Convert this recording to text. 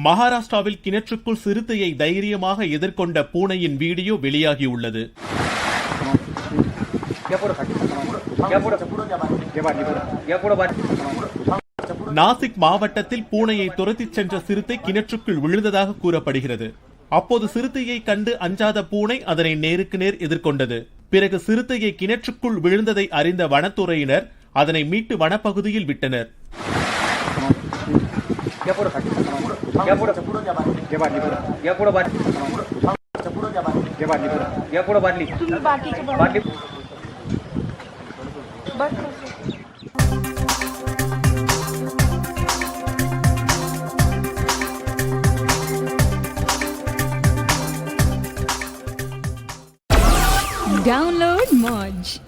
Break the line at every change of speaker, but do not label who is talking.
மகாராஷ்டிராவில் கிணற்றுக்குள் சிறுத்தையை தைரியமாக எதிர்கொண்ட பூனையின் வீடியோ வெளியாகியுள்ளது. நாசிக் மாவட்டத்தில் பூனையை துரத்திச் சென்ற சிறுத்தை கிணற்றுக்குள் விழுந்ததாக கூறப்படுகிறது. அப்போது சிறுத்தையை கண்டு அஞ்சாத பூனை அதனை நேருக்கு நேர் எதிர்கொண்டது. பிறகு சிறுத்தையை கிணற்றுக்குள் விழுந்ததை அறிந்த வனத்துறையினர் அதனை மீட்டு வனப்பகுதியில் விட்டனர்.
Download Moj.